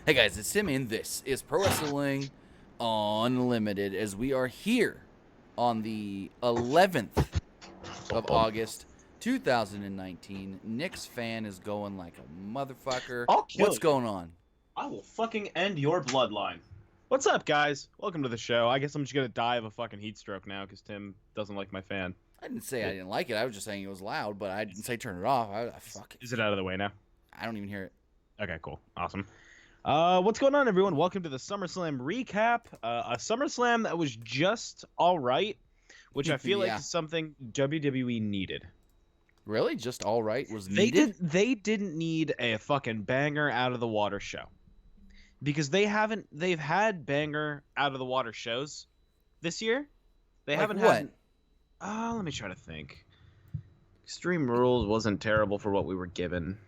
Hey guys, it's Tim, and this is Pro Wrestling Unlimited as we are here on the 11th of August, 2019. Nick's fan is going like a motherfucker. What's going on? I will fucking end your bloodline. What's up, guys? Welcome to the show. I guess I'm just gonna die of a fucking heat stroke now because Tim doesn't like my fan. I didn't say I didn't like it. I was just saying it was loud, but I didn't say turn it off. Fuck it. Is it out of the way now? I don't even hear it. Okay, cool. Awesome. What's going on, everyone? Welcome to the SummerSlam recap. A SummerSlam that was just all right, which I feel like is something WWE needed. Really? Just all right was needed? They didn't need a fucking banger out of the water show. Because they've had banger out of the water shows this year. They like haven't what? had let me try to think. Extreme Rules wasn't terrible for what we were given.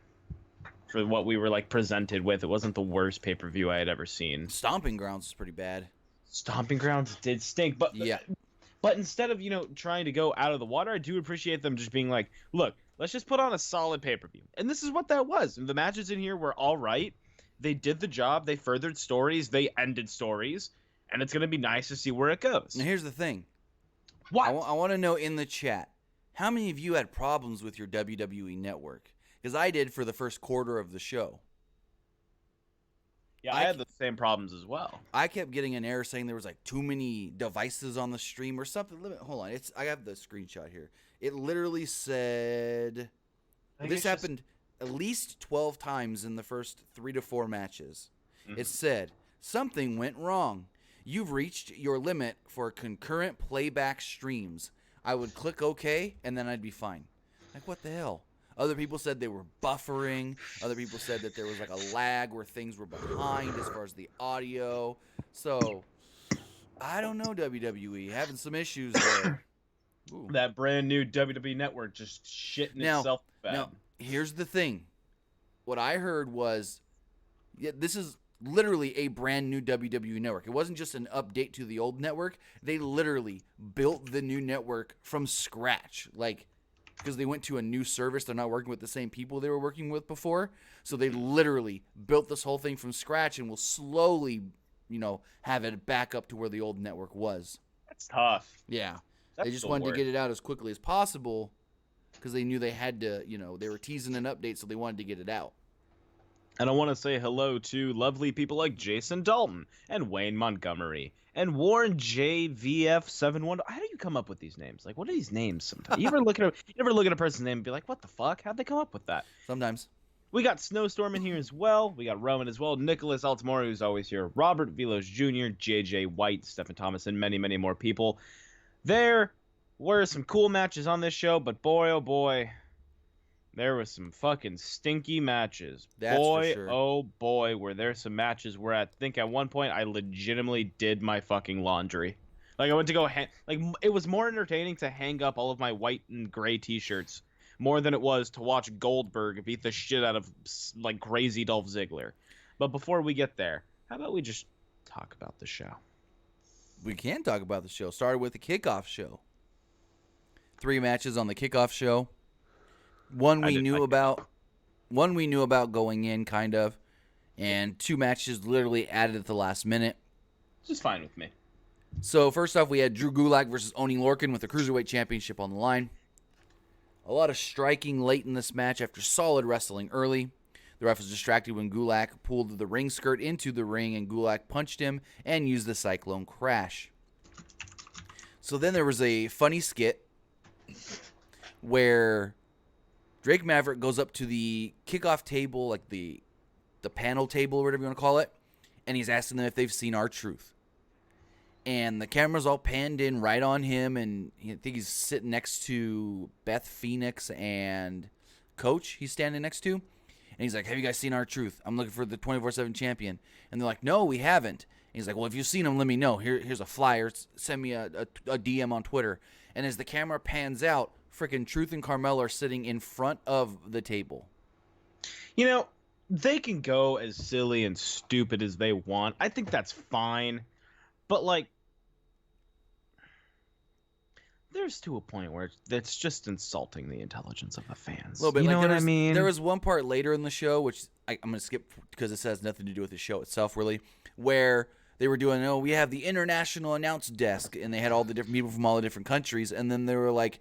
For what we were like presented with. It wasn't the worst pay-per-view I had ever seen. Stomping Grounds is pretty bad. Stomping Grounds did stink, but yeah. But instead of, trying to go out of the water, I do appreciate them just being like, look, let's just put on a solid pay-per-view. And this is what that was. The matches in here were all right. They did the job. They furthered stories. They ended stories. And it's going to be nice to see where it goes. Now, here's the thing. What? I want to know in the chat, how many of you had problems with your WWE network? Because I did for the first quarter of the show. Yeah, I had the same problems as well. I kept getting an error saying there was like too many devices on the stream or something. Hold on, I have the screenshot here. It literally said this happened at least 12 times in the first 3 to 4 matches. Mm-hmm. It said something went wrong. You've reached your limit for concurrent playback streams. I would click OK and then I'd be fine. Like, what the hell? Other people said they were buffering. Other people said that there was like a lag where things were behind as far as the audio. So, I don't know, WWE. Having some issues there. Ooh. That brand new WWE network just shitting itself bad. Now, here's the thing. What I heard was, this is literally a brand new WWE network. It wasn't just an update to the old network. They literally built the new network from scratch. Like, because they went to a new service. They're not working with the same people they were working with before. So they literally built this whole thing from scratch and will slowly, have it back up to where the old network was. That's tough. Yeah. They just wanted to get it out as quickly as possible because they knew they had to, they were teasing an update, so they wanted to get it out. And I want to say hello to lovely people like Jason Dalton and Wayne Montgomery and Warren JVF71. How do you come up with these names? Like, what are these names sometimes? You ever look at a person's name and be like, what the fuck? How'd they come up with that? Sometimes. We got Snowstorm in here as well. We got Roman as well. Nicholas Altamore, who's always here. Robert Vilos Jr., JJ White, Stephen Thomas, and many, many more people. There were some cool matches on this show, but boy, oh boy, there was some fucking stinky matches. That's boy, for sure. Oh boy, were there some matches where I think at one point I legitimately did my fucking laundry. Like I went to go it was more entertaining to hang up all of my white and gray t-shirts more than it was to watch Goldberg beat the shit out of like crazy Dolph Ziggler. But before we get there, how about we just talk about the show? We can talk about the show. Started with the Kickoff Show. 3 matches on the Kickoff Show. One we knew about going in, kind of, and 2 matches literally added at the last minute. This is fine with me. So first off, we had Drew Gulak versus Oney Lorcan with the Cruiserweight Championship on the line. A lot of striking late in this match after solid wrestling early. The ref was distracted when Gulak pulled the ring skirt into the ring, and Gulak punched him and used the Cyclone Crash. So then there was a funny skit where Drake Maverick goes up to the kickoff table, like the panel table or whatever you want to call it, and he's asking them if they've seen R-Truth. And the camera's all panned in right on him, and I think he's sitting next to Beth Phoenix and Coach he's standing next to. And he's like, have you guys seen R-Truth? I'm looking for the 24/7 champion. And they're like, no, we haven't. And he's like, well, if you've seen him, let me know. Here's a flyer. Send me a DM on Twitter. And as the camera pans out, freaking Truth and Carmella are sitting in front of the table. They can go as silly and stupid as they want. I think that's fine. But, There's to a point where that's just insulting the intelligence of the fans. A little bit. You like, know what I mean? There was one part later in the show, which I'm going to skip because it has nothing to do with the show itself, really, where they were doing, we have the international announce desk, and they had all the different people from all the different countries, and then they were like,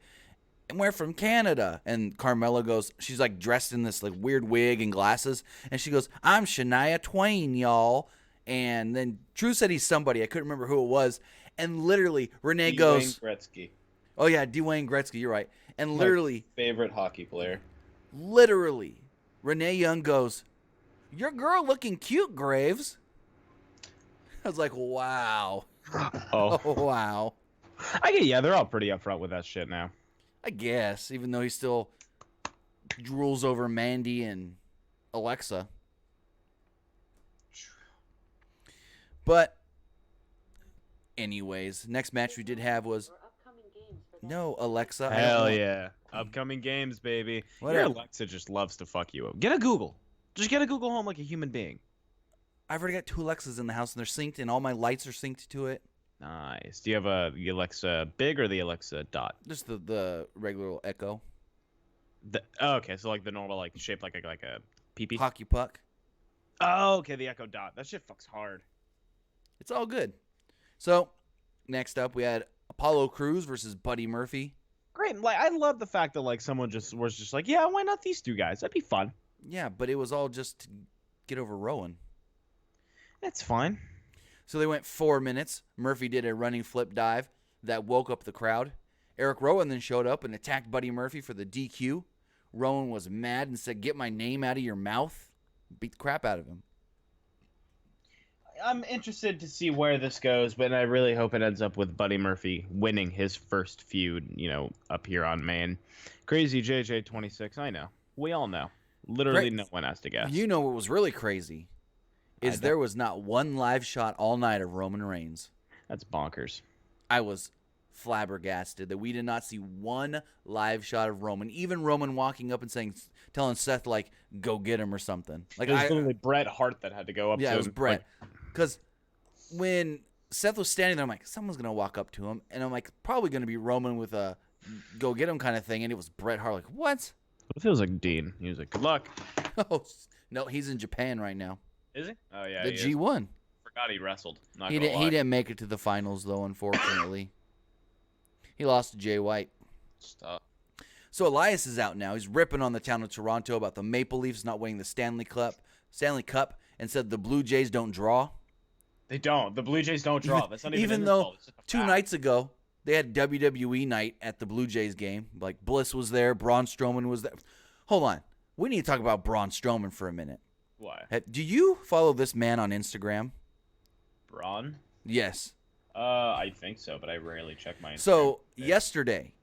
and we're from Canada. And Carmella goes, she's like dressed in this like weird wig and glasses, and she goes, I'm Shania Twain, y'all. And then Drew said he's somebody. I couldn't remember who it was. And literally, Renee goes, Gretzky. oh, yeah, Dwayne Gretzky, you're right. And literally, my favorite hockey player. Literally, Renee Young goes, your girl looking cute, Graves. I was like, wow. Oh, wow. yeah, they're all pretty upfront with that shit now. I guess, even though he still drools over Mandy and Alexa. But, anyways, next match we did have was... No, Alexa. Hell yeah. Upcoming games, baby. Whatever. Your Alexa just loves to fuck you up. Get a Google. Just get a Google Home like a human being. I've already got 2 Alexas in the house, and they're synced, and all my lights are synced to it. Nice. Do you have the Alexa Big or the Alexa Dot? Just the regular Echo. Okay, so like the normal, like shaped like a pee-pee? Hockey puck. Oh, okay, the Echo Dot. That shit fucks hard. It's all good. So, next up, we had Apollo Crews versus Buddy Murphy. Great. Like, I love the fact that like someone was just like, yeah, why not these 2 guys? That'd be fun. Yeah, but it was all just to get over Rowan. That's fine. So they went 4 minutes. Murphy did a running flip dive that woke up the crowd. Eric Rowan then showed up and attacked Buddy Murphy for the DQ. Rowan was mad and said, get my name out of your mouth. Beat the crap out of him. I'm interested to see where this goes, but I really hope it ends up with Buddy Murphy winning his first feud, up here on Main. Crazy JJ 26, I know. We all know. Literally no one has to guess. You know what was really crazy is there was not one live shot all night of Roman Reigns. That's bonkers. I was flabbergasted that we did not see one live shot of Roman. Even Roman walking up and telling Seth, like, go get him or something. Like, it was literally Bret Hart that had to go up to him. Yeah, it was Bret. Because when Seth was standing there, I'm like, someone's going to walk up to him. And I'm like, probably going to be Roman with a go get him kind of thing. And it was Bret Hart. Like, what? It feels like Dean. He was like, good luck. Oh, no, he's in Japan right now. Is he? Oh, yeah, the G1. Forgot he wrestled. He didn't make it to the finals, though, unfortunately. He lost to Jay White. Stop. So Elias is out now. He's ripping on the town of Toronto about the Maple Leafs not winning the Stanley Cup, and said the Blue Jays don't draw. They don't. The Blue Jays don't draw. That's not even though 2 nights ago they had WWE night at the Blue Jays game. Like Bliss was there, Braun Strowman was there. Hold on. We need to talk about Braun Strowman for a minute. Why? Do you follow this man on Instagram? Braun? Yes. I think so, but I rarely check my Instagram. So, yesterday,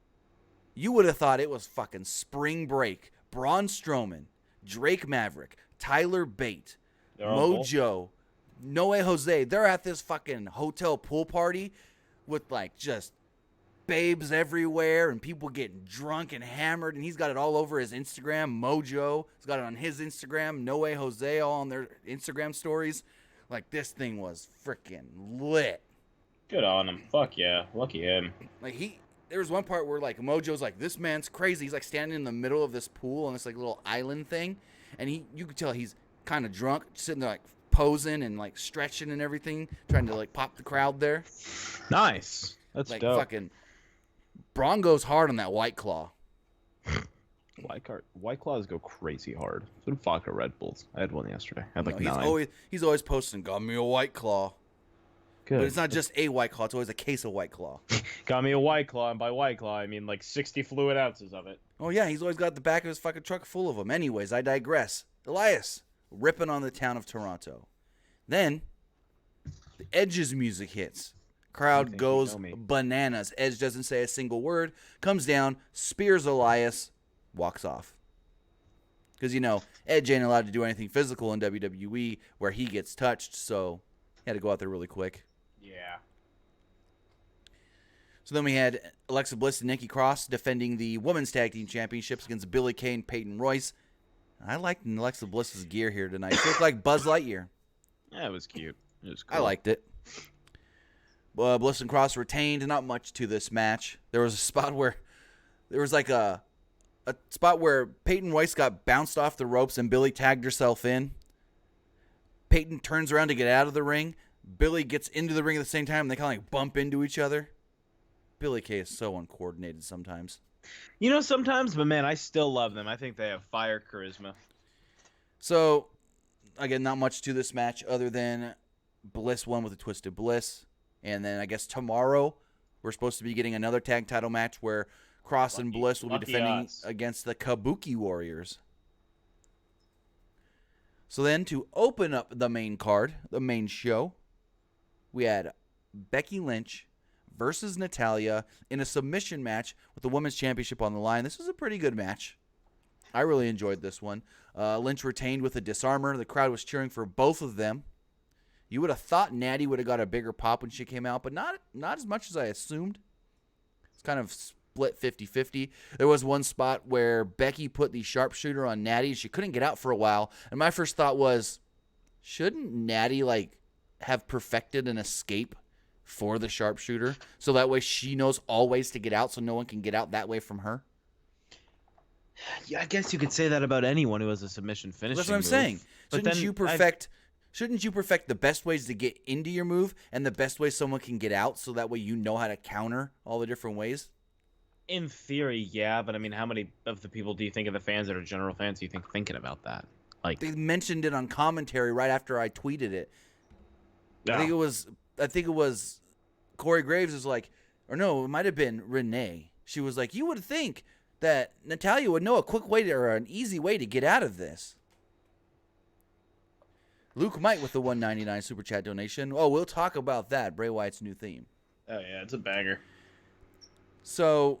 you would have thought it was fucking spring break. Braun Strowman, Drake Maverick, Tyler Bate, Mojo, Noe Jose. They're at this fucking hotel pool party with, like, just babes everywhere and people getting drunk and hammered, and he's got it all over his Instagram. Mojo has got it on his Instagram. Noe Jose all on their Instagram stories. Like, this thing was freaking lit. Good on him. Fuck yeah. Lucky him. Like, there was one part where, like, Mojo's like, this man's crazy. He's, like, standing in the middle of this pool on this, like, little island thing. And you could tell he's kind of drunk, sitting there, like, posing and, like, stretching and everything, trying to, like, pop the crowd there. Nice. That's like, dope. Fucking Braun goes hard on that White Claw. White Claws go crazy hard. So do vodka Red Bulls. I had one yesterday. I had like 9. He's always posting, got me a White Claw. Good. But it's not just a White Claw. It's always a case of White Claw. Got me a White Claw, and by White Claw, I mean like 60 fluid ounces of it. Oh, yeah. He's always got the back of his fucking truck full of them. Anyways, I digress. Elias, ripping on the town of Toronto. Then, the Edge's music hits. Crowd goes bananas. Edge doesn't say a single word. Comes down, spears Elias, walks off. Because, Edge ain't allowed to do anything physical in WWE where he gets touched, so he had to go out there really quick. Yeah. So then we had Alexa Bliss and Nikki Cross defending the Women's Tag Team Championships against Billie Kay and Peyton Royce. I liked Alexa Bliss's gear here tonight. She looked like Buzz Lightyear. Yeah, it was cute. It was cool. I liked it. Bliss and Cross retained. Not much to this match. There was a spot where Peyton Royce got bounced off the ropes and Billy tagged herself in. Peyton turns around to get out of the ring. Billy gets into the ring at the same time, and they kind of like bump into each other. Billy Kay is so uncoordinated sometimes. Sometimes, but man, I still love them. I think they have fire charisma. So, again, not much to this match other than Bliss won with a Twisted Bliss. And then I guess tomorrow we're supposed to be getting another tag title match where Cross and Bliss will be defending against the Kabuki Warriors. So then to open up the main card, the main show, we had Becky Lynch versus Natalya in a submission match with the Women's Championship on the line. This was a pretty good match. I really enjoyed this one. Lynch retained with a disarmer. The crowd was cheering for both of them. You would have thought Natty would have got a bigger pop when she came out, but not as much as I assumed. It's kind of split 50-50. There was one spot where Becky put the sharpshooter on Natty. She couldn't get out for a while. And my first thought was, shouldn't Natty have perfected an escape for the sharpshooter? So that way she knows all ways to get out so no one can get out that way from her? Yeah, I guess you could say that about anyone who has a submission finishing That's what I'm move. saying. But Shouldn't you perfect the best ways to get into your move and the best way someone can get out so that way you know how to counter all the different ways? In theory, yeah, but I mean, how many of the people do you think of the fans that are general fans do you think thinking about that? They mentioned it on commentary right after I tweeted it. No. I think it was Corey Graves is like, or no, it might have been Renee. She was like, you would think that Natalya would know a quick way or an easy way to get out of this. Luke Mike with the $1.99 super chat donation. Oh, we'll talk about that. Bray Wyatt's new theme. Oh yeah, it's a banger. So,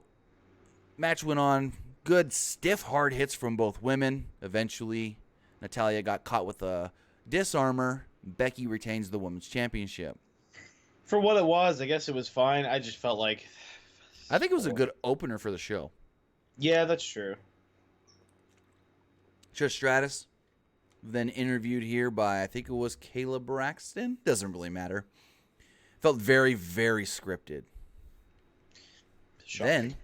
match went on. Good, stiff, hard hits from both women. Eventually, Natalya got caught with a disarmor. Becky retains the Women's Championship. For what it was, I guess it was fine. I just felt like... I think it was a good opener for the show. Yeah, that's true. Trish Stratus, then interviewed here by, I think it was Kayla Braxton. Doesn't really matter. Felt very, very scripted. Shocking. Then,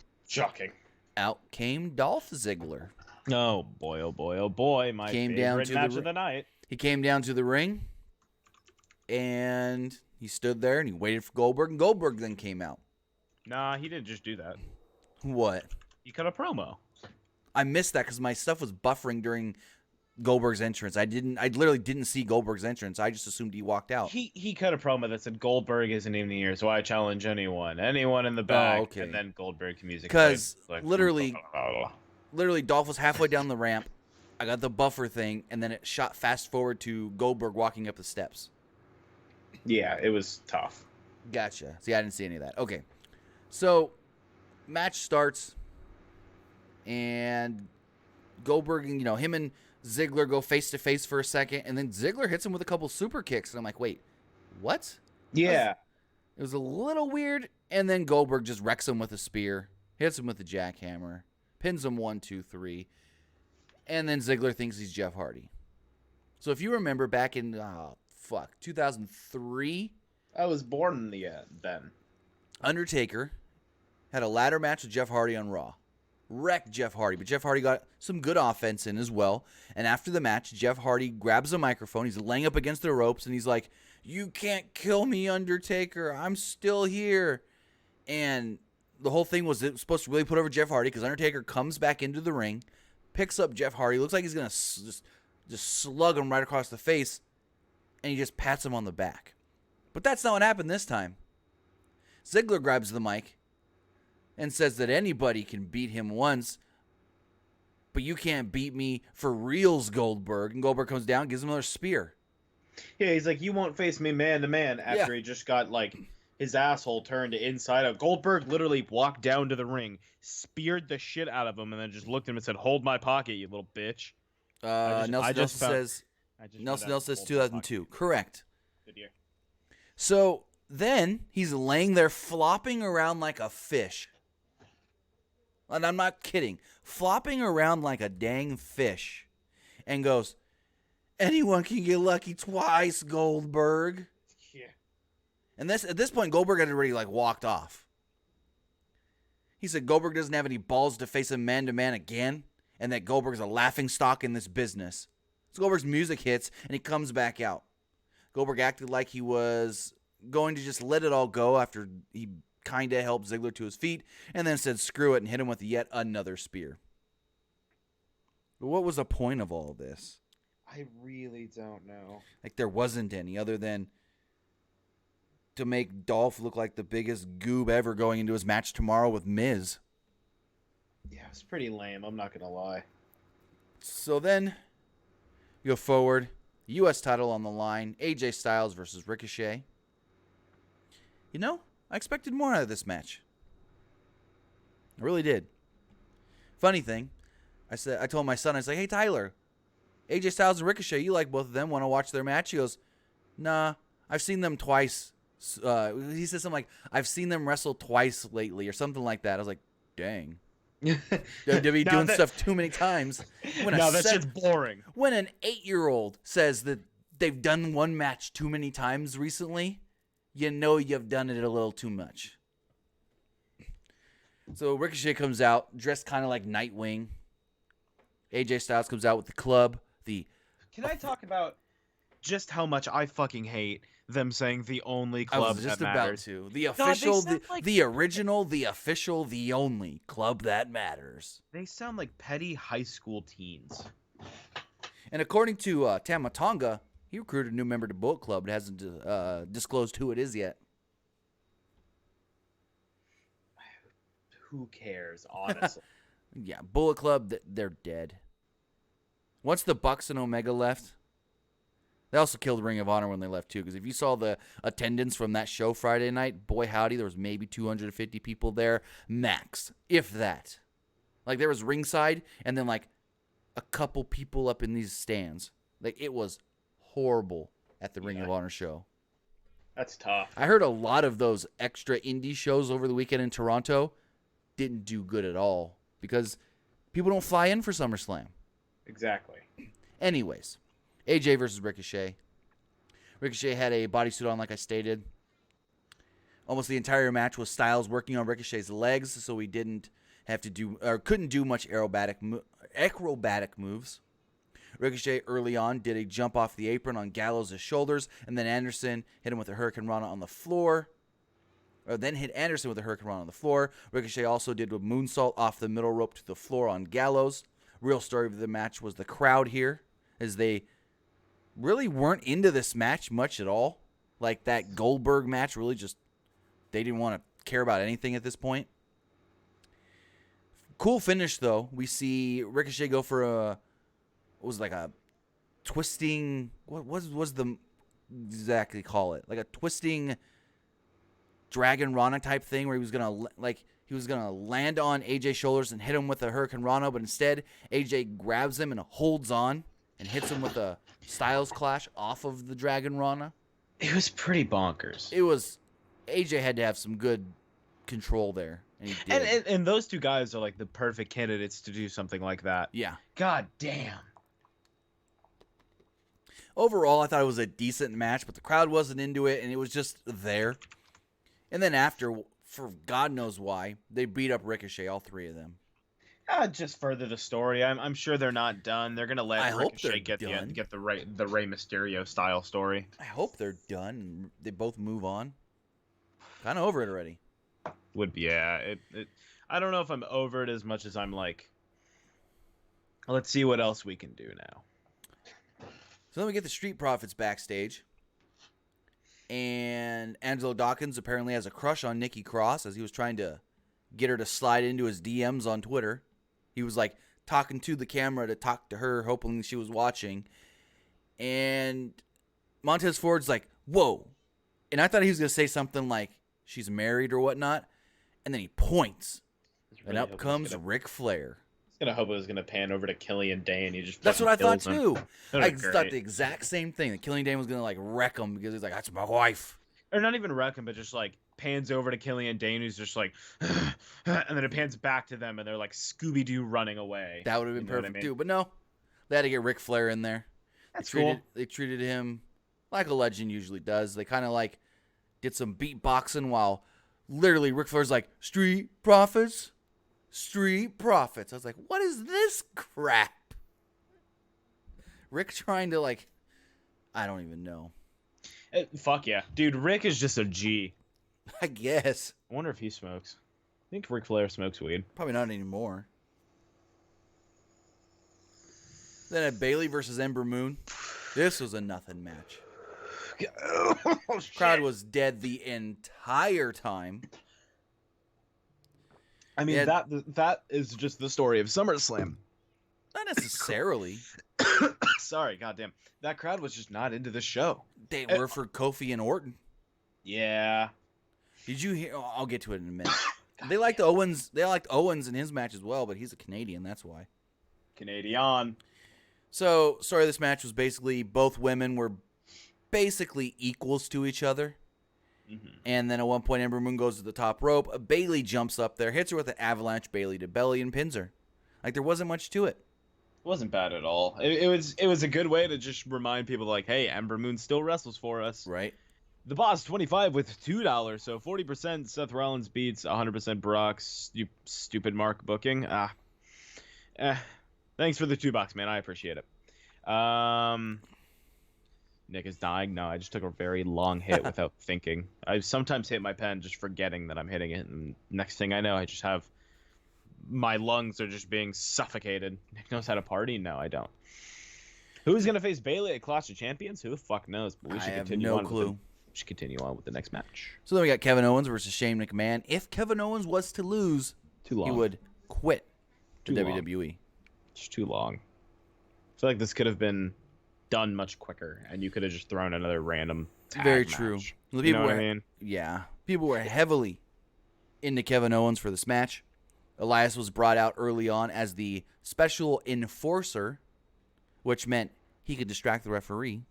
out came Dolph Ziggler. Oh boy, oh boy, oh boy. My favorite match of the night. He came down to the ring, and he stood there, and he waited for Goldberg, and Goldberg then came out. Nah, he didn't just do that. What? He cut a promo. I missed that because my stuff was buffering during Goldberg's entrance. I literally didn't see Goldberg's entrance. I just assumed he walked out. He cut a promo that said Goldberg isn't even here, so I challenge anyone in the back. Oh, okay. And then Goldberg music. Because like, literally, Dolph was halfway down the ramp. I got the buffer thing, and then it shot fast forward to Goldberg walking up the steps. Yeah, it was tough. Gotcha. See, I didn't see any of that. Okay. So, match starts, and Goldberg, him and Ziggler go face-to-face for a second, and then Ziggler hits him with a couple super kicks, and I'm like, wait, what? Yeah. It was a little weird, and then Goldberg just wrecks him with a spear, hits him with a jackhammer, pins him 1, 2, 3, and then Ziggler thinks he's Jeff Hardy. So if you remember back in, 2003? I was born then. Undertaker had a ladder match with Jeff Hardy on Raw. Wrecked Jeff Hardy, but Jeff Hardy got some good offense in as well. And after the match, Jeff Hardy grabs a microphone. He's laying up against the ropes, and he's like, "You can't kill me, Undertaker. I'm still here." And the whole thing was it was supposed to really put over Jeff Hardy because Undertaker comes back into the ring, picks up Jeff Hardy. Looks like he's going to just slug him right across the face, and he just pats him on the back. But that's not what happened this time. Ziggler grabs the mic and says that anybody can beat him once, but you can't beat me for reals, Goldberg. And Goldberg comes down, gives him another spear. Yeah, he's like, you won't face me man to man after he just got, his asshole turned inside out. Goldberg literally walked down to the ring, speared the shit out of him, and then just looked at him and said, "Hold my pocket, you little bitch." Nelson says 2002. Correct. Good year. So then he's laying there flopping around like a fish. And I'm not kidding. Flopping around like a dang fish. And goes, "Anyone can get lucky twice, Goldberg." Yeah. And at this point, Goldberg had already walked off. He said Goldberg doesn't have any balls to face him man-to-man again, and that Goldberg's a laughingstock in this business. So Goldberg's music hits, and he comes back out. Goldberg acted like he was going to just let it all go after he kind of helped Ziggler to his feet, and then said screw it and hit him with yet another spear. But what was the point of all of this? I really don't know. There wasn't any other than to make Dolph look like the biggest goob ever going into his match tomorrow with Miz. Yeah, it's pretty lame. I'm not going to lie. So then, go forward. U.S. title on the line. AJ Styles versus Ricochet. I expected more out of this match. I really did. Funny thing, I told my son, I was like, hey, Tyler, AJ Styles and Ricochet, you like both of them. Want to watch their match? He goes, nah, I've seen them twice. He said something like, I've seen them wrestle twice lately or something like that. I was like, dang. WWE doing stuff too many times. That shit's boring. When an 8-year-old says that they've done one match too many times recently, you've done it a little too much. So Ricochet comes out dressed kind of like Nightwing. AJ Styles comes out with the club. Can I talk about just how much I fucking hate them saying the only club I was just that matters? about to. The official, the original, the official, the only club that matters. They sound like petty high school teens. And according to Tama Tonga, he recruited a new member to Bullet Club, but hasn't disclosed who it is yet. Who cares, honestly? Yeah, Bullet Club, they're dead. Once the Bucks and Omega left, they also killed Ring of Honor when they left, too. Because if you saw the attendance from that show Friday night, boy howdy, there was maybe 250 people there, max, if that. There was ringside, and then, a couple people up in these stands. It was horrible at the Ring of Honor show. That's tough. I heard a lot of those extra indie shows over the weekend in Toronto didn't do good at all because people don't fly in for SummerSlam. Exactly. Anyways, AJ versus Ricochet. Ricochet had a bodysuit on, like I stated. Almost the entire match was Styles working on Ricochet's legs, so he didn't have to do or couldn't do much acrobatic moves. Ricochet early on did a jump off the apron on Gallows' shoulders, and then Anderson hit him with a Hurricane Rana on the floor. Ricochet also did a moonsault off the middle rope to the floor on Gallows. Real story of the match was the crowd here, as they really weren't into this match much at all. That Goldberg match really just, they didn't want to care about anything at this point. Cool finish, though. We see Ricochet go for a twisting, what was the exactly call it? A twisting Dragon Rana type thing where he was going to land on AJ's shoulders and hit him with a Hurricane Rana, but instead AJ grabs him and holds on and hits him with a Styles Clash off of the Dragon Rana. It was pretty bonkers. AJ had to have some good control there, and he did. And those two guys are the perfect candidates to do something like that. Yeah. God damn. Overall, I thought it was a decent match, but the crowd wasn't into it, and it was just there. And then after, for God knows why, they beat up Ricochet, all three of them. Just further the story. I'm sure they're not done. They're gonna let Ricochet get the Rey Mysterio style story. I hope they're done and they both move on. Kind of over it already. I don't know if I'm over it as much as I'm let's see what else we can do now. So then we get the Street Profits backstage. And Angelo Dawkins apparently has a crush on Nikki Cross as he was trying to get her to slide into his DMs on Twitter. He was talking to the camera to talk to her, hoping she was watching. And Montez Ford's whoa. And I thought he was going to say something like she's married or whatnot. And then he points. Really, and up comes Ric Flair. I was hope it was gonna pan over to Killian Dane. That's what I thought too. I thought the exact same thing. That Killian Dane was gonna wreck him because he's that's my wife. Or not even wreck him, but just pans over to Killian Dane, who's just and then it pans back to them, and they're Scooby Doo running away. That would have been perfect too. But no, they had to get Ric Flair in there. That's cool. They treated him like a legend usually does. They kind of did some beatboxing while literally Ric Flair's like, Street Profits. Street Profits. I was like, what is this crap? Rick trying to like, I don't even know. Fuck yeah. Dude, Rick is just a G. I guess. I wonder if he smokes. I think Ric Flair smokes weed. Probably not anymore. Then at Bayley versus Ember Moon. This was a nothing match. Oh, Crowd was dead the entire time. I mean, that is just the story of SummerSlam. Not necessarily. Sorry, goddamn. That crowd was just not into the show. They were for Kofi and Orton. Yeah. Did you hear? Oh, I'll get to it in a minute. They liked Owens. They liked Owens in his match as well, but he's a Canadian. That's why. Canadian. So, story of this match was basically both women were basically equals to each other. Mm-hmm. And then at one point, Ember Moon goes to the top rope. Bayley jumps up there, hits her with an avalanche Bayley to belly, and pins her. Like, there wasn't much to it. It wasn't bad at all. It was a good way to just remind people, like, hey, Ember Moon still wrestles for us. Right. The Boss 25 with $2, so 40% Seth Rollins beats 100% Brock's stupid Mark booking. Thanks for the $2, man. I appreciate it. Nick is dying. No, I just took a very long hit without thinking. I sometimes hit my pen just forgetting that I'm hitting it, and next thing I know, I just have my lungs are just being suffocated. Nick knows how to party. No, I don't. Who's gonna face Bayley at Clash of Champions? Who the fuck knows? But we should continue on. We should continue on with the next match. So then we got Kevin Owens versus Shane McMahon. If Kevin Owens was to lose, he would quit the WWE. It's too long. I feel like this could have been done much quicker, and you could have just thrown another random tag Very match. true. You know what I mean? Yeah. People were heavily into Kevin Owens for this match. Elias was brought out early on as the special enforcer, which meant he could distract the referee.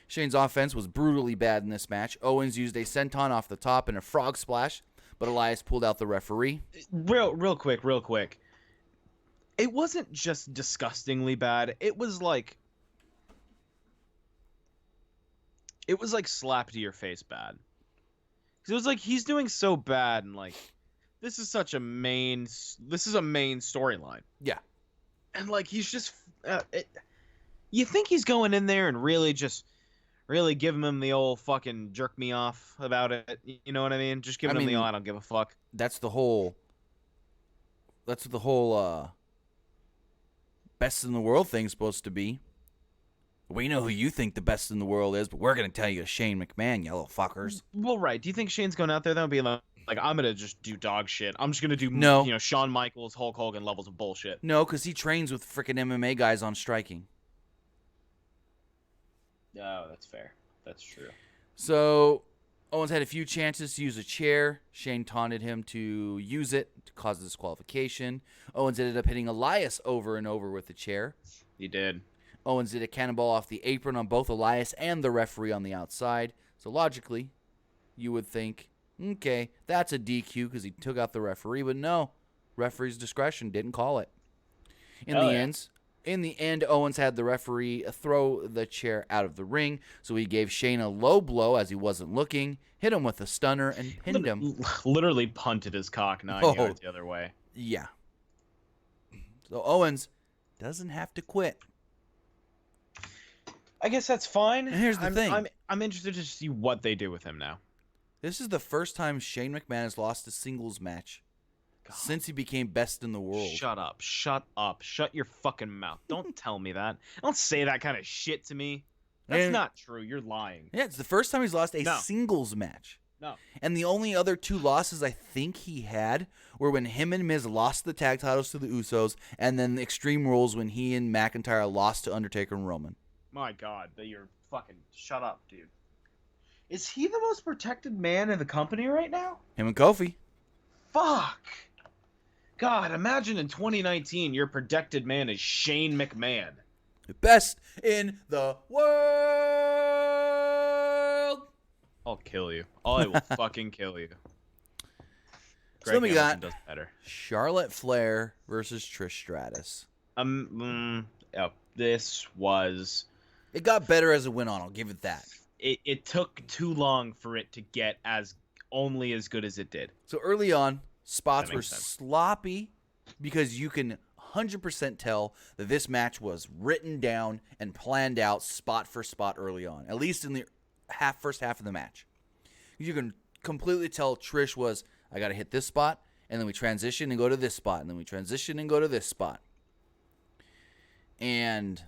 Shane's offense was brutally bad in this match. Owens used a senton off the top and a frog splash, but Elias pulled out the referee. Real quick. It wasn't just disgustingly bad. It was like slap to your face bad. 'Cause it was like he's doing so bad, and like this is a main storyline. Yeah. And like he's just you think he's going in there and really giving him the old fucking jerk me off about it. You know what I mean? Just giving him the I don't give a fuck. That's the whole best in the world thing's supposed to be. We know who you think the best in the world is, but we're going to tell you Shane McMahon, you little fuckers. Well, right. Do you think Shane's going out there though and being like, I'm going to just do dog shit. I'm just going to do, Shawn Michaels, Hulk Hogan levels of bullshit. No, because he trains with freaking MMA guys on striking. Oh, that's fair. That's true. So, Owens had a few chances to use a chair. Shane taunted him to use it to cause disqualification. Owens ended up hitting Elias over and over with the chair. He did. Owens did a cannonball off the apron on both Elias and the referee on the outside. So logically, you would think, okay, that's a DQ because he took out the referee. But no, referee's discretion didn't call it. In the end, Owens had the referee throw the chair out of the ring. So he gave Shane a low blow as he wasn't looking, hit him with a stunner, and pinned him. Literally punted his cock 9 yards the other way. Yeah. So Owens doesn't have to quit. I guess that's fine. And here's the thing. I'm interested to see what they do with him now. This is the first time Shane McMahon has lost a singles match since he became best in the world. Shut up. Shut your fucking mouth. Don't tell me that. Don't say that kind of shit to me. That's not true. You're lying. Yeah, it's the first time he's lost a singles match. No. And the only other two losses I think he had were when him and Miz lost the tag titles to the Usos, and then the Extreme Rules when he and McIntyre lost to Undertaker and Roman. My God, you're fucking shut up, dude. Is he the most protected man in the company right now? Him and Kofi. Fuck. God, imagine in 2019 your protected man is Shane McMahon. The best in the world. I'll kill you. I will fucking kill you. So then we got does better. Charlotte Flair versus Trish Stratus. This was... It got better as it went on, I'll give it that. it took too long for it to get only as good as it did. So early on, spots That were makes sense. sloppy because you can 100% tell that this match was written down and planned out spot for spot early on, at least in the first half of the match. You can completely tell Trish was, I got to hit this spot, and then we transition and go to this spot, and then we transition and go to this spot. And,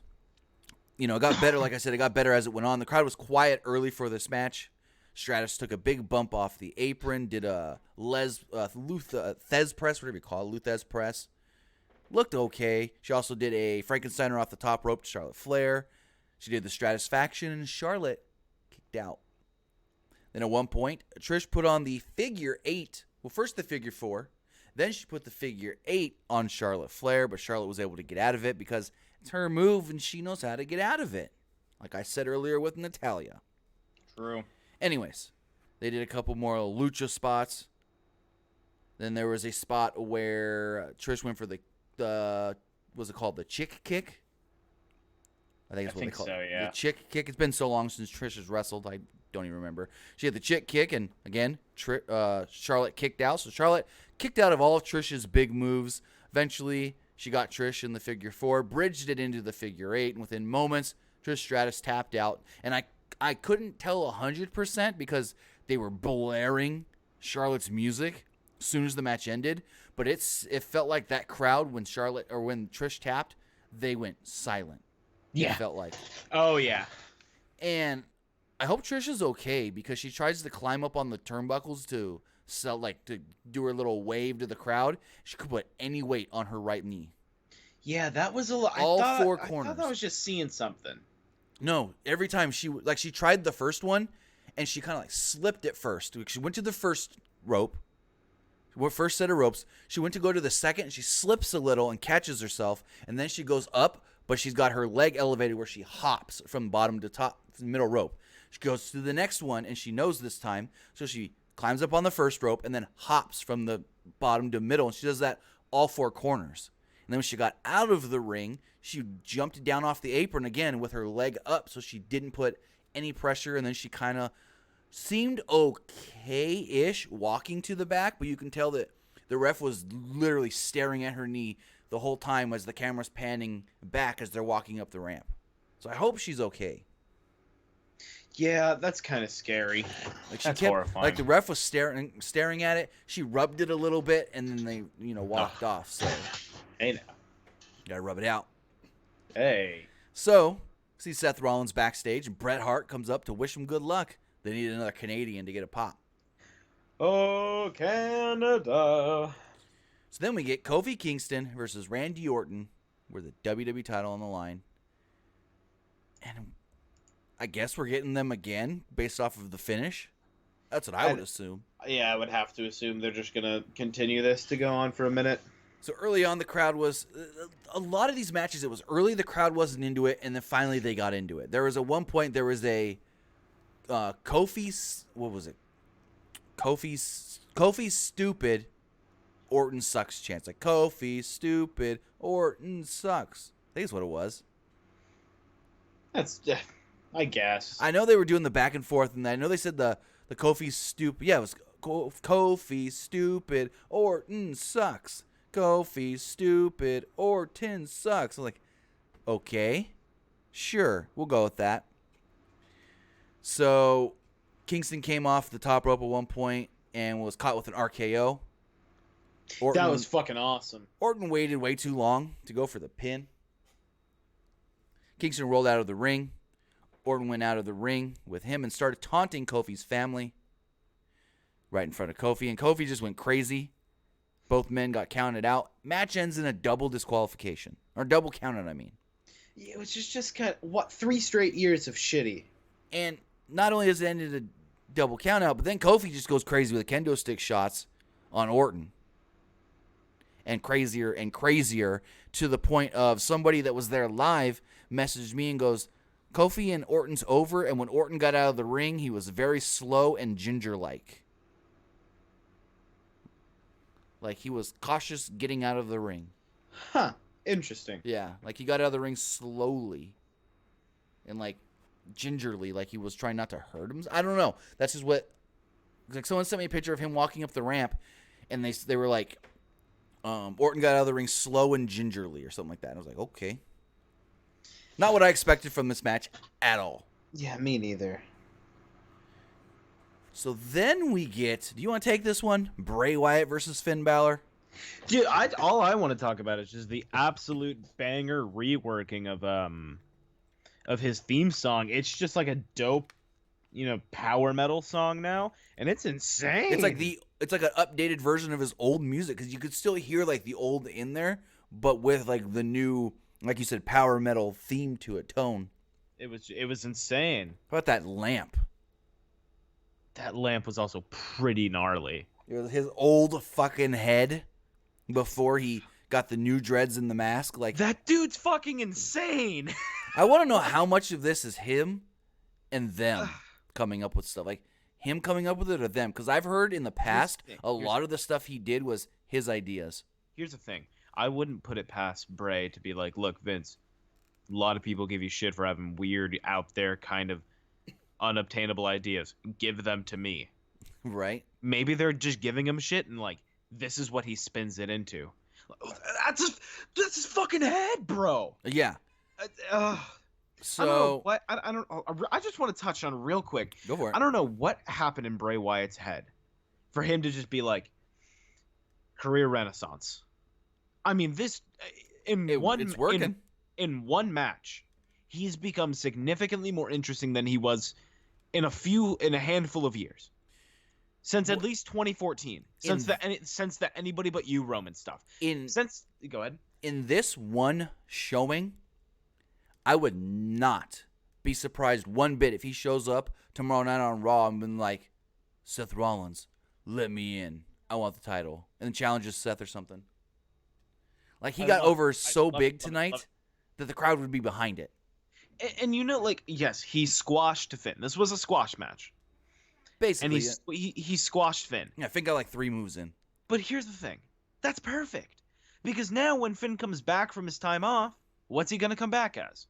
it got better. Like I said, it got better as it went on. The crowd was quiet early for this match. Stratus took a big bump off the apron, did a Luthez press, whatever you call it, Luthez press. Looked okay. She also did a Frankensteiner off the top rope to Charlotte Flair. She did the Stratusfaction, and Charlotte kicked out. Then at one point, Trish put on the figure 8. Well, first the figure 4. Then she put the figure 8 on Charlotte Flair, but Charlotte was able to get out of it because it's her move and she knows how to get out of it. Like I said earlier with Natalya. True. Anyways, they did a couple more lucha spots. Then there was a spot where Trish went for the what's it called? The chick kick? I think it's what they call it. Yeah. The chick kick. It's been so long since Trish has wrestled. I don't even remember. She had the chick kick, and again, Charlotte kicked out. So Charlotte kicked out of all of Trish's big moves. Eventually, she got Trish in the figure 4, bridged it into the figure 8, and within moments, Trish Stratus tapped out. And I couldn't tell 100% because they were blaring Charlotte's music as soon as the match ended. But it felt like that crowd when Trish tapped, they went silent. Yeah. It felt like. Oh yeah. And I hope Trish is okay because she tries to climb up on the turnbuckles to do her little wave to the crowd. She could put any weight on her right knee. Yeah, that was a lot. All four corners. I thought I was just seeing something. No, every time she tried the first one, and she kind of slipped it first. She went to the first rope, first set of ropes. She went to go to the second, and she slips a little and catches herself, and then she goes up, but she's got her leg elevated where she hops from bottom to top, middle rope. She goes to the next one, and she knows this time, so she climbs up on the first rope and then hops from the bottom to middle, and she does that all four corners. And then when she got out of the ring, she jumped down off the apron again with her leg up, so she didn't put any pressure, and then she kind of seemed okay-ish walking to the back, but you can tell that the ref was literally staring at her knee the whole time as the camera's panning back as they're walking up the ramp. So I hope she's okay. Yeah, that's kind of scary. That's horrifying. Like the ref was staring at it. She rubbed it a little bit, and then they, walked off. So hey now, gotta rub it out. Hey. So see Seth Rollins backstage, and Bret Hart comes up to wish him good luck. They need another Canadian to get a pop. Oh, Canada. So then we get Kofi Kingston versus Randy Orton, with the WWE title on the line. And I guess we're getting them again based off of the finish. That's what I would assume. Yeah, I would have to assume they're just going to continue this to go on for a minute. So early on, the crowd was... A lot of these matches, it was early, the crowd wasn't into it, and then finally they got into it. There was at one point, there was a... Kofi's... What was it? Kofi's stupid, Orton sucks chance. Like, Kofi stupid, Orton sucks. I think that's what it was. That's... I guess. I know they were doing the back and forth, and I know they said the Kofi stupid. Yeah, it was Kofi stupid, Orton sucks. Kofi stupid, Orton sucks. I'm like, okay, sure, we'll go with that. So Kingston came off the top rope at one point and was caught with an RKO. That was fucking awesome. Orton waited way too long to go for the pin. Kingston rolled out of the ring. Orton went out of the ring with him and started taunting Kofi's family right in front of Kofi. And Kofi just went crazy. Both men got counted out. Match ends in a double disqualification. Or double counted, I mean. It was just kind of, 3 straight years of shitty. And not only does it end in a double count out, but then Kofi just goes crazy with kendo stick shots on Orton. And crazier to the point of somebody that was there live messaged me and goes, Kofi and Orton's over, and when Orton got out of the ring, he was very slow and ginger-like. Like, he was cautious getting out of the ring. Huh. Interesting. Yeah, like he got out of the ring slowly. And, gingerly, like he was trying not to hurt him. I don't know. That's just what. Like someone sent me a picture of him walking up the ramp, and they were like, Orton got out of the ring slow and gingerly or something like that. And I was like, okay. Not what I expected from this match at all. Yeah, me neither. So then we get. Do you want to take this one? Bray Wyatt versus Finn Balor. Dude, all I want to talk about is just the absolute banger reworking of his theme song. It's just like a dope, power metal song now, and it's insane. It's like an updated version of his old music because you could still hear like the old in there, but with like the new, like you said, power metal theme to it, tone. It was insane. How about that lamp? That lamp was also pretty gnarly. It was his old fucking head before he got the new dreads in the mask. Like that dude's fucking insane. I want to know how much of this is him and them coming up with stuff. Like him coming up with it or them? Because I've heard in the past a lot of the stuff he did was his ideas. Here's the thing. I wouldn't put it past Bray to be like, look, Vince, a lot of people give you shit for having weird, out there kind of unobtainable ideas. Give them to me. Right? Maybe they're just giving him shit and like, this is what he spins it into. That's his fucking head, bro. Yeah. So I don't know what I don't. I just want to touch on real quick. Go for it. I don't know what happened in Bray Wyatt's head for him to just be like career renaissance. I mean, it's working. In one match, he's become significantly more interesting than he was in a handful of years. Since at least 2014. Since the Anybody But You Roman stuff. Go ahead. In this one showing, I would not be surprised one bit if he shows up tomorrow night on Raw and been like, Seth Rollins, let me in. I want the title. And then challenges Seth or something. Like he got over so big tonight that the crowd would be behind it. And yes, he squashed Finn. This was a squash match. Basically. And he squashed Finn. Yeah, Finn got like 3 moves in. But here's the thing. That's perfect. Because now when Finn comes back from his time off, what's he going to come back as?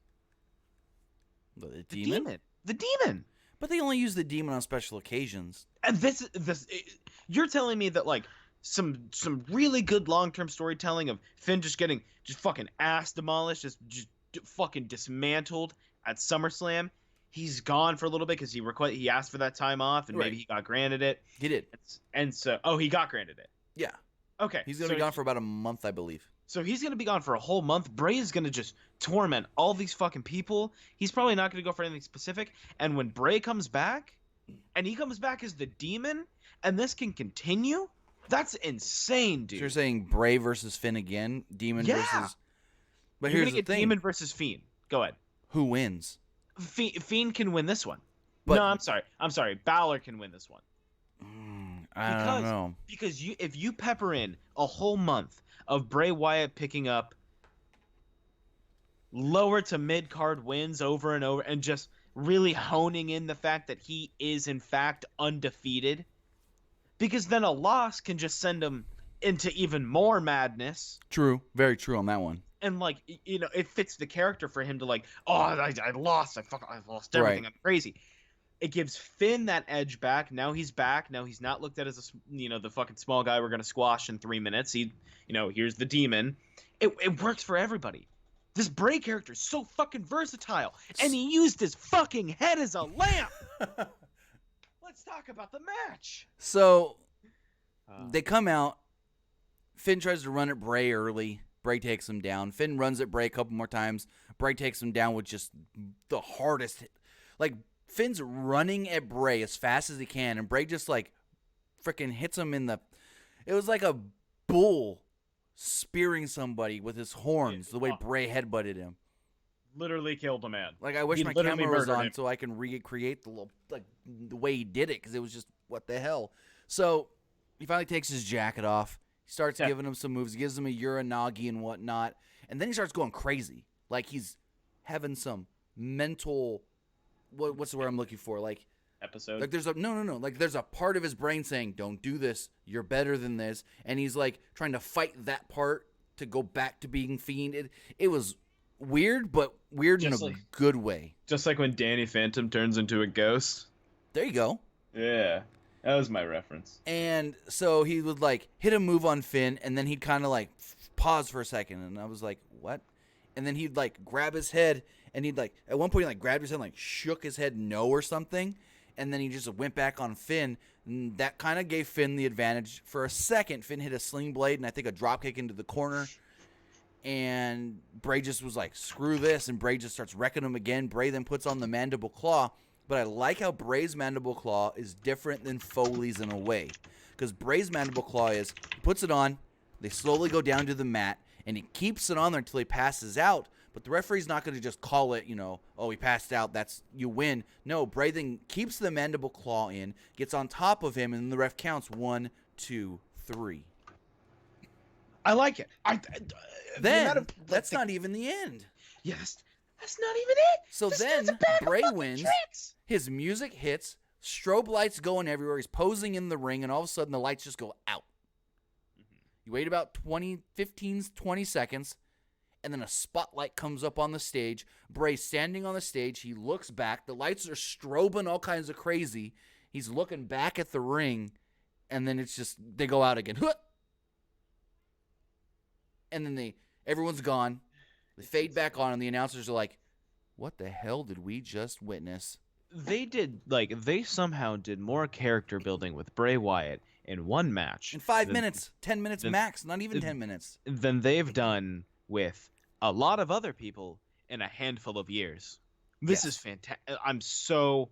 The demon? The demon. But they only use the demon on special occasions. And you're telling me that like some really good long-term storytelling of Finn just getting fucking ass demolished, just fucking dismantled at SummerSlam. He's gone for a little bit because he asked for that time off and maybe he got granted it. He did. And so he got granted it. Yeah. Okay. He's going to be gone for about a month, I believe. So he's going to be gone for a whole month. Bray is going to just torment all these fucking people. He's probably not going to go for anything specific. And when Bray comes back, and he comes back as the demon, and this can continue, that's insane, dude. So you're saying Bray versus Finn again? Demon versus... But You're here's the thing. Demon versus Fiend. Go ahead. Who wins? Fiend can win this one. But, no, I'm sorry. Balor can win this one. I don't know. Because if you pepper in a whole month of Bray Wyatt picking up lower to mid card wins over and over and just really honing in the fact that he is in fact undefeated, because then a loss can just send him into even more madness. True. Very true on that one. And like, it fits the character for him to like, I lost. I lost everything. Right. I'm crazy. It gives Finn that edge back. Now he's back. Now he's not looked at as the fucking small guy we're gonna squash in 3 minutes. Here's the demon. It works for everybody. This Bray character is so fucking versatile, and he used his fucking head as a lamp. Let's talk about the match. So they come out. Finn tries to run at Bray early. Bray takes him down. Finn runs at Bray a couple more times. Bray takes him down with just the hardest hit. Like, Finn's running at Bray as fast as he can, and Bray just, like, freaking hits him in the... It was like a bull spearing somebody with his horns, the way Bray headbutted him. Literally killed a man. Like, I wish my camera was on so I can recreate the way he did it, because it was just, what the hell. So, he finally takes his jacket off. He starts giving him some moves. He gives him a Uranagi and whatnot. And then he starts going crazy. Like, he's having some mental... What's the word I'm looking for? Like... Episode? Like, there's a... No. Like, there's a part of his brain saying, don't do this. You're better than this. And he's, like, trying to fight that part to go back to being Fiend. It was weird, but weird Just in a like- good way. Just like when Danny Phantom turns into a ghost. There you go. Yeah, that was my reference. And so he would like hit a move on Finn, and then he'd kind of like pause for a second, and I was like, what? And then he'd like grab his head, and he'd like at one point he like grabbed his head and like shook his head no or something, and then he just went back on Finn. And that kind of gave Finn the advantage for a second. Finn hit a sling blade and I think a drop kick into the corner, and Bray just was like, screw this, and Bray just starts wrecking him again. Bray then puts on the mandible claw, but I like how Bray's mandible claw is different than Foley's in a way, because Bray's mandible claw is he puts it on, they slowly go down to the mat, and he keeps it on there until he passes out. But the referee's not going to just call it, oh, he passed out, that's you win. No, Bray then keeps the mandible claw in, gets on top of him, and then the ref counts 1, 2, 3. I like it. Then that's not even the end. Yes, that's not even it. So then Bray wins. His music hits. Strobe lights going everywhere. He's posing in the ring, and all of a sudden the lights just go out. You wait about 20 seconds, and then a spotlight comes up on the stage. Bray's standing on the stage. He looks back. The lights are strobing all kinds of crazy. He's looking back at the ring, and then it's just, they go out again. And then everyone's gone. They fade back on, and the announcers are like, what the hell did we just witness? They somehow did more character building with Bray Wyatt in one match. In 5 minutes. 10 minutes max. Not even 10 minutes. Than they've done with a lot of other people in a handful of years. This is fantastic. I'm so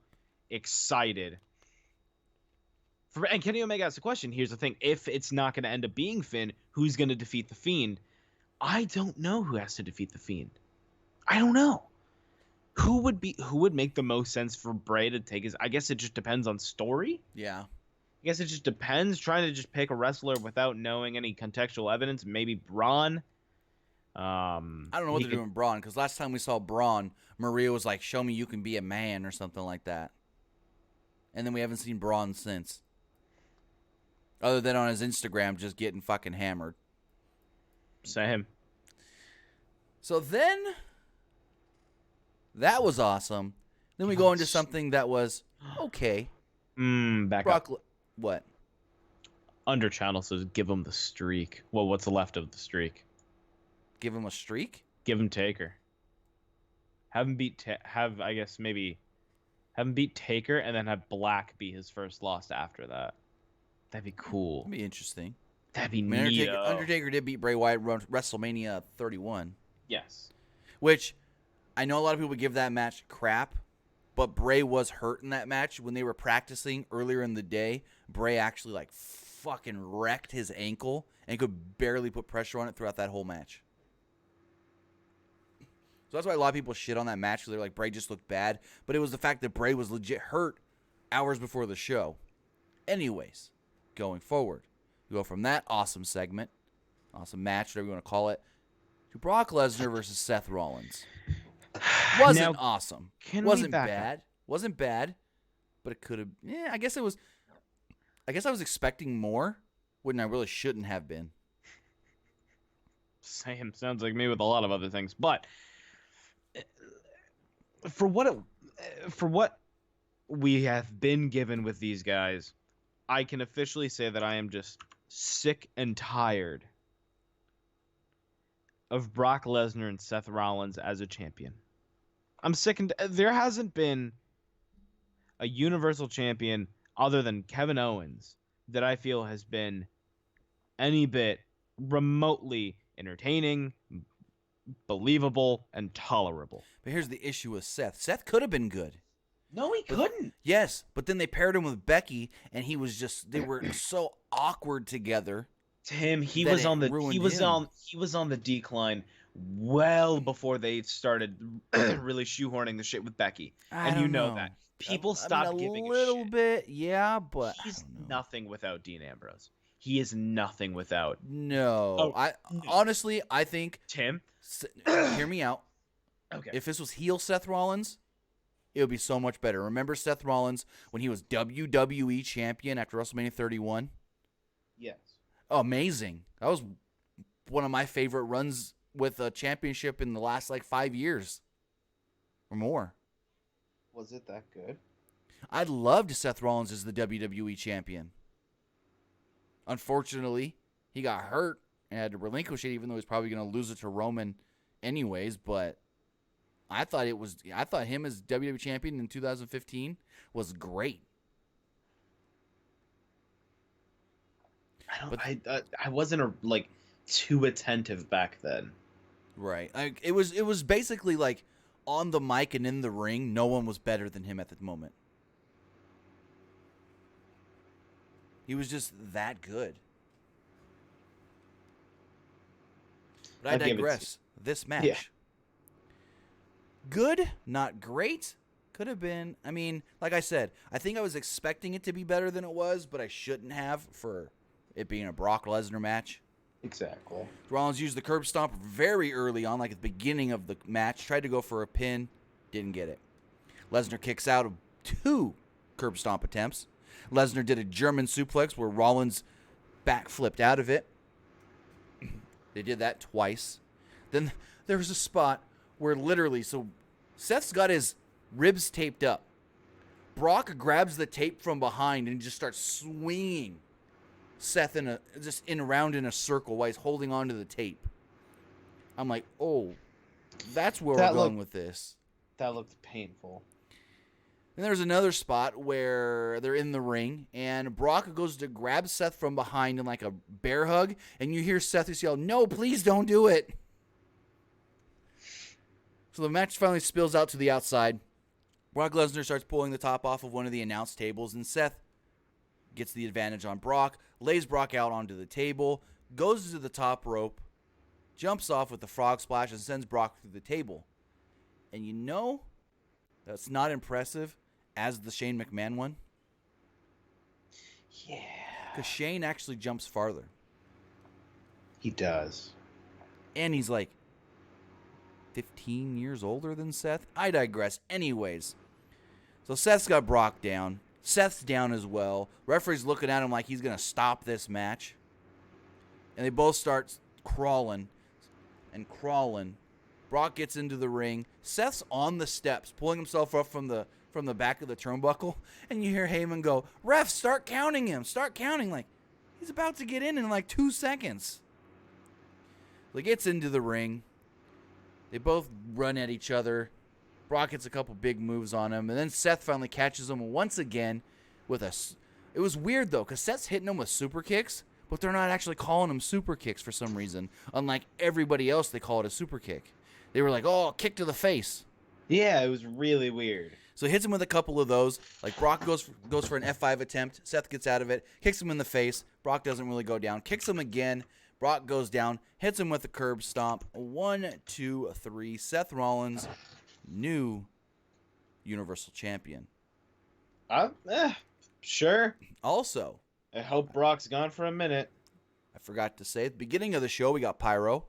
excited. And Kenny Omega asked the question. Here's the thing. If it's not going to end up being Finn, who's going to defeat The Fiend? I don't know who has to defeat The Fiend. I don't know. Who would make the most sense for Bray to take his... I guess it just depends on story. Yeah. I guess it just depends. Trying to just pick a wrestler without knowing any contextual evidence. Maybe Braun. I don't know what they're doing with Braun, because last time we saw Braun, Maria was like, show me you can be a man or something like that. And then we haven't seen Braun since. Other than on his Instagram just getting fucking hammered. Same. So then, that was awesome. Then we go into something that was okay. Back Brock, up. what? Under Channel says give him the streak. Well, what's left of the streak? Give him a streak? Give him Taker. Have him beat have him beat Taker and then have Black be his first loss after that. That'd be cool. That'd be interesting. That'd be neat. neat. Undertaker did beat Bray Wyatt at WrestleMania 31. Yes. Which, I know a lot of people would give that match crap, but Bray was hurt in that match. When they were practicing earlier in the day, Bray actually like fucking wrecked his ankle and could barely put pressure on it throughout that whole match. So that's why a lot of people shit on that match, because they're like, Bray just looked bad. But it was the fact that Bray was legit hurt hours before the show. Anyways, going forward, we go from that awesome segment, awesome match, whatever you want to call it, to Brock Lesnar versus Seth Rollins. Wasn't awesome. Wasn't bad. Wasn't bad, but it could have. Yeah, I guess it was. I guess I was expecting more when I really shouldn't have been. Same. Sounds like me with a lot of other things, but for what we have been given with these guys, I can officially say that I am just sick and tired of Brock Lesnar and Seth Rollins as a champion. I'm sick and there hasn't been a Universal Champion other than Kevin Owens that I feel has been any bit remotely entertaining, believable, and tolerable. But here's the issue with Seth. Seth could have been good. No, he couldn't. Yes, but then they paired him with Becky, and they were so awkward together. Tim, he was on the decline well before they started really shoehorning the shit with Becky. And you know that. People stopped giving a shit. A little bit, yeah, but he's nothing without Dean Ambrose. He is nothing without. No. Honestly, I think Tim, hear me out. Okay. If this was heel Seth Rollins, it would be so much better. Remember Seth Rollins when he was WWE champion after WrestleMania 31? Yes. Oh, amazing. That was one of my favorite runs with a championship in the last like 5 years or more. Was it that good? I loved Seth Rollins as the WWE champion. Unfortunately, he got hurt and had to relinquish it, even though he's probably going to lose it to Roman anyways. But I thought him as WWE champion in 2015 was great. I wasn't too attentive back then. Right. It was basically like on the mic and in the ring, no one was better than him at the moment. He was just that good. But I digress. This match. Yeah. Good, not great. Could have been. I mean, like I said, I think I was expecting it to be better than it was, but I shouldn't have for it being a Brock Lesnar match. Exactly. Rollins used the curb stomp very early on, like at the beginning of the match. Tried to go for a pin. Didn't get it. Lesnar kicks out of 2 curb stomp attempts. Lesnar did a German suplex where Rollins backflipped out of it. They did that twice. Then there was a spot where literally, so Seth's got his ribs taped up. Brock grabs the tape from behind and just starts swinging Seth around in a circle while he's holding onto the tape. I'm like, oh, that's where we're going with this. That looked painful. And there's another spot where they're in the ring, and Brock goes to grab Seth from behind in like a bear hug, and you hear Seth just yell, "No, please don't do it." So the match finally spills out to the outside. Brock Lesnar starts pulling the top off of one of the announce tables, and Seth gets the advantage on Brock, lays Brock out onto the table, goes to the top rope, jumps off with the frog splash, and sends Brock through the table. And you know that's not impressive as the Shane McMahon one? Yeah. Because Shane actually jumps farther. He does. And he's like 15 years older than Seth. I digress. Anyways, so Seth's got Brock down. Seth's down as well. Referee's looking at him like he's going to stop this match. And they both start crawling and crawling. Brock gets into the ring. Seth's on the steps, pulling himself up from the back of the turnbuckle. And you hear Heyman go, "Ref, start counting him. Start counting." Like, he's about to get in like 2 seconds. So he gets into the ring. They both run at each other. Brock gets a couple big moves on him. And then Seth finally catches him once again with it was weird, though, because Seth's hitting him with super kicks, but they're not actually calling them super kicks for some reason. Unlike everybody else, they call it a super kick. They were like, "Oh, kick to the face." Yeah, it was really weird. So he hits him with a couple of those. Like, Brock goes for an F5 attempt. Seth gets out of it, kicks him in the face. Brock doesn't really go down. Kicks him again. Brock goes down, hits him with a curb stomp. 1, 2, 3. Seth Rollins, new Universal Champion. Sure. Also, I hope Brock's gone for a minute. I forgot to say, at the beginning of the show, we got pyro.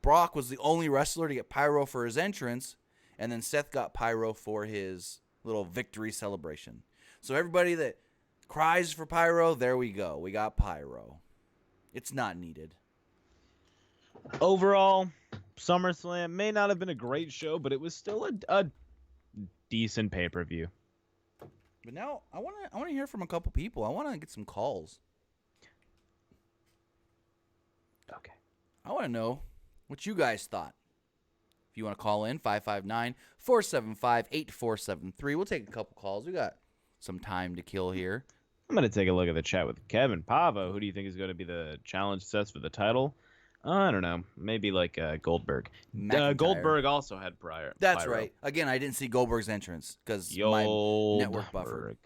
Brock was the only wrestler to get pyro for his entrance, and then Seth got pyro for his little victory celebration. So everybody that cries for pyro, there we go. We got pyro. It's not needed. Overall, SummerSlam may not have been a great show, but it was still a decent pay-per-view. But now I want to hear from a couple people. I want to get some calls. Okay. I want to know what you guys thought. If you want to call in, 559-475-8473. We'll take a couple calls. We got some time to kill here. I'm going to take a look at the chat with Kevin Pavo. Who do you think is going to be the challenge sets for the title? I don't know. Maybe like Goldberg. Goldberg also had prior. That's pyro. right. Again, I didn't see Goldberg's entrance because my network buffered.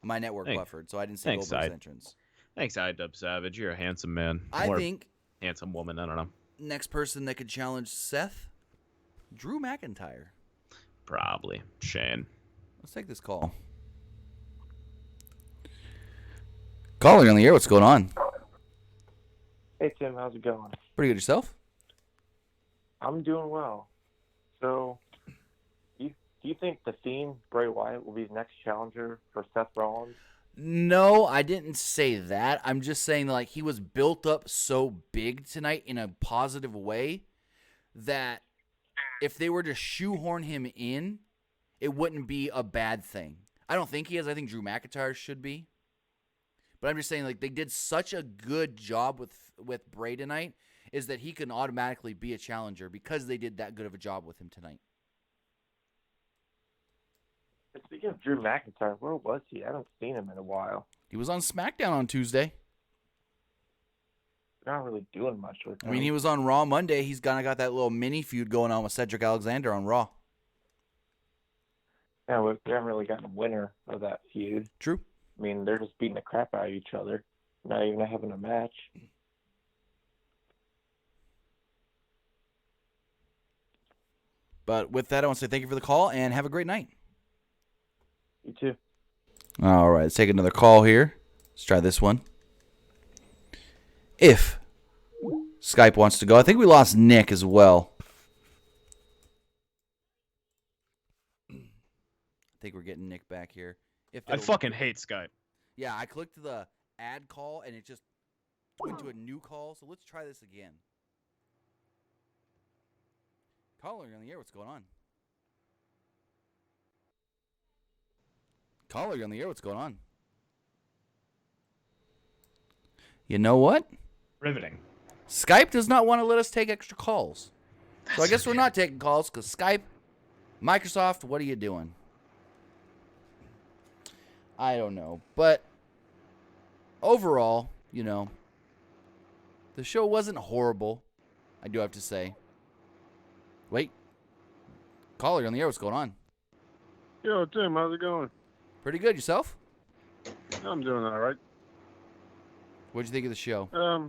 My network buffered, so I didn't see Goldberg's entrance. Thanks, iDub Savage. You're a handsome man. I think handsome woman. I don't know. Next person that could challenge Seth, Drew McIntyre. Probably Shane. Let's take this call. Caller on the air. What's going on? Hey, Tim. How's it going? Pretty good yourself? I'm doing well. So, do you think The Fiend, Bray Wyatt, will be the next challenger for Seth Rollins? No, I didn't say that. I'm just saying, like, he was built up so big tonight in a positive way that if they were to shoehorn him in, it wouldn't be a bad thing. I don't think he is. I think Drew McIntyre should be. But I'm just saying, like, they did such a good job with Bray tonight, is that he can automatically be a challenger because they did that good of a job with him tonight. Speaking of Drew McIntyre, where was he? I haven't seen him in a while. He was on SmackDown on Tuesday. Not really doing much with him. I mean, he was on Raw Monday. He's kind of got that little mini feud going on with Cedric Alexander on Raw. Yeah, we haven't really gotten a winner of that feud. True. I mean, they're just beating the crap out of each other. Not even having a match. But with that, I want to say thank you for the call and have a great night. You too. All right, let's take another call here. Let's try this one. If Skype wants to go. I think we lost Nick as well. I think we're getting Nick back here. I fucking hate Skype. Yeah, I clicked the add call and it just went to a new call. So let's try this again. Caller, you're on the air. What's going on? Caller, you're on the air. What's going on? You know what? Riveting. Skype does not want to let us take extra calls. So I guess we're not taking calls because Skype, Microsoft, what are you doing? I don't know. But overall, you know, the show wasn't horrible, I do have to say. Wait. Caller, you're on the air. What's going on? Yo, Tim, how's it going? Pretty good. Yourself? I'm doing all right. What'd you think of the show? There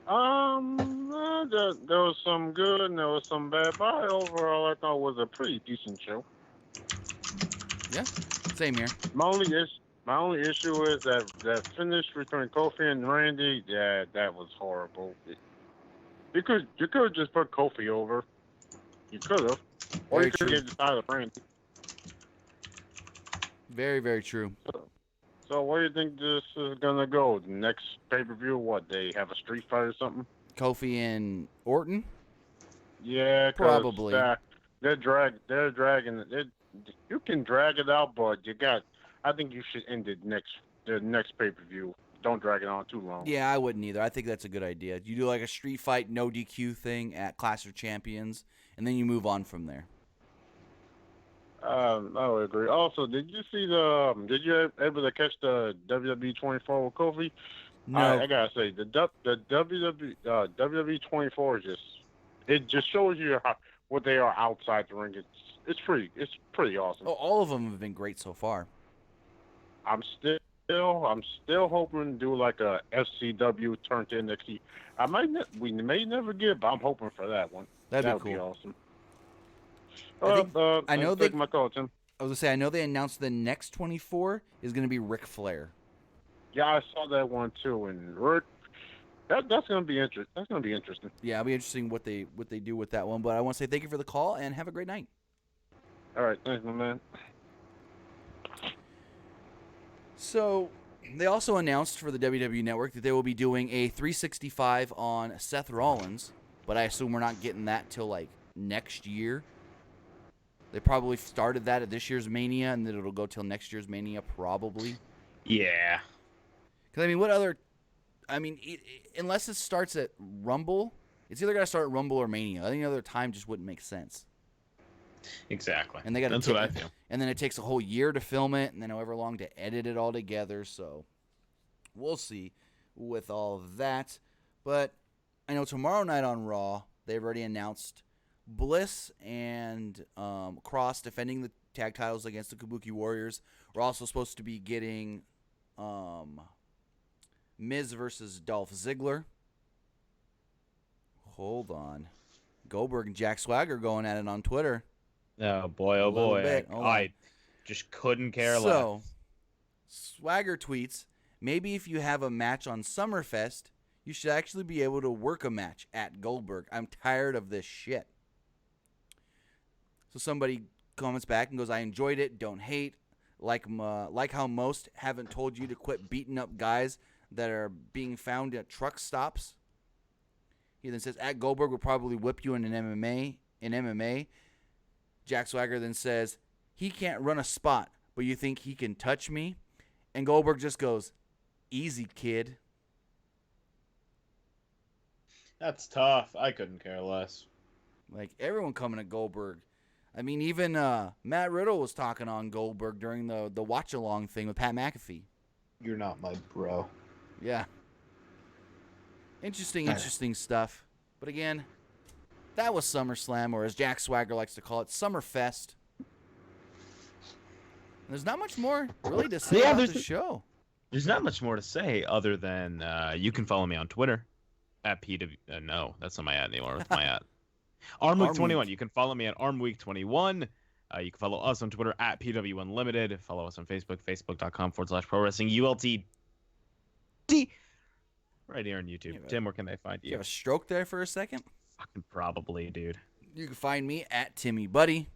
was some good and there was some bad, but overall I thought it was a pretty decent show. Yeah, same here. My only issue is that finish between Kofi and Randy. Yeah, that was horrible. You could have just put Kofi over. You could have, or Very you could true. have decided Randy. Very, very true. So where do you think this is gonna go? Next pay-per-view? What, they have a street fight or something? Kofi and Orton? Yeah, 'cause Probably. They're dragging it. You can drag it out, but I think you should end it the next pay-per-view. Don't drag it on too long. Yeah, I wouldn't either. I think that's a good idea. You do like a street fight, no DQ thing at Clash of Champions, and then you move on from there. I would agree. Also, did you able to catch the WWE 24 with Kofi? No. I gotta say, the WWE 24 it just shows you what they are outside the ring. It's pretty awesome. Oh, all of them have been great so far. I'm still hoping to do like a FCW turn to NXT. We may never get, but I'm hoping for that one. That'd That be would cool. be awesome. I know take my call, Tim. I was going to say, I know they announced the next 24 is going to be Ric Flair. Yeah, I saw that one too, and Rick, that's gonna be interesting. That's gonna be interesting. Yeah, it'll be interesting what they do with that one. But I want to say thank you for the call and have a great night. All right, thanks, my man. So they also announced for the WWE Network that they will be doing a 365 on Seth Rollins, but I assume we're not getting that till like next year. They probably started that at this year's Mania, and then it'll go till next year's Mania probably. Yeah. Because, I mean, what other... I mean, unless it starts at Rumble, it's either got to start at Rumble or Mania. Any other time just wouldn't make sense. Exactly. And they got That's what I feel. And then it takes a whole year to film it, and then however long to edit it all together. So we'll see with all of that. But I know tomorrow night on Raw, they've already announced Bliss and Cross defending the tag titles against the Kabuki Warriors. We're also supposed to be getting Miz versus Dolph Ziggler. Hold on. Goldberg and Jack Swagger going at it on Twitter. Oh boy, oh little boy. bit. Hold on. I just couldn't care less. So, Swagger tweets, maybe if you have a match on Summerfest, you should actually be able to work a match at Goldberg. I'm tired of this shit. So somebody comments back and goes, I enjoyed it, don't hate. Like how most haven't told you to quit beating up guys that are being found at truck stops. He then says, at Goldberg will probably whip you in an MMA. In MMA, Jack Swagger then says, he can't run a spot, but you think he can touch me? And Goldberg just goes, easy, kid. That's tough. I couldn't care less. Like, everyone coming at Goldberg. I mean, even Matt Riddle was talking on Goldberg during the watch-along thing with Pat McAfee. You're not my bro. Yeah. Interesting stuff. But again, that was SummerSlam, or as Jack Swagger likes to call it, Summerfest. There's not much more really to say about the show. There's not much more to say other than you can follow me on Twitter at PW. No, that's not my ad anymore. What's my ad? ArmWeek21. You can follow me at ArmWeek21. You can follow us on Twitter at PWUnlimited. Follow us on Facebook, facebook.com/Pro Wrestling ULTD. Right here on YouTube. Tim, where can they find you? You have a stroke there for a second? Fucking probably, dude. You can find me at Timmy Buddy.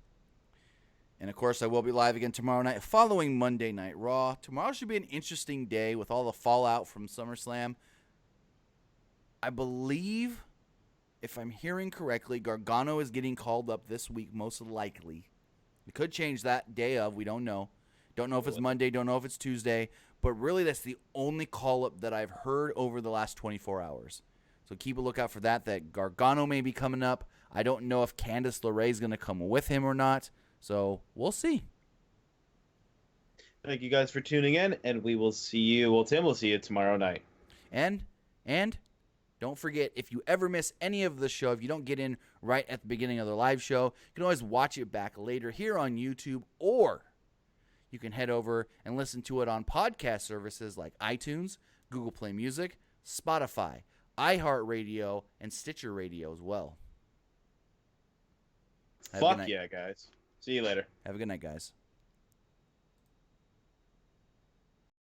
And, of course, I will be live again tomorrow night following Monday Night Raw. Tomorrow should be an interesting day with all the fallout from SummerSlam. I believe, if I'm hearing correctly, Gargano is getting called up this week, most likely. It could change that day of. We don't know. Don't know if it's Monday. Don't know if it's Tuesday. But really, that's the only call-up that I've heard over the last 24 hours. So keep a lookout for that Gargano may be coming up. I don't know if Candice LeRae is going to come with him or not. So we'll see. Thank you guys for tuning in, and we will see you. Well, Tim will see you tomorrow night. And don't forget, if you ever miss any of the show, if you don't get in right at the beginning of the live show, you can always watch it back later here on YouTube, or you can head over and listen to it on podcast services like iTunes, Google Play Music, Spotify, iHeartRadio, and Stitcher Radio as well. Fuck yeah, guys. See you later. Have a good night, guys.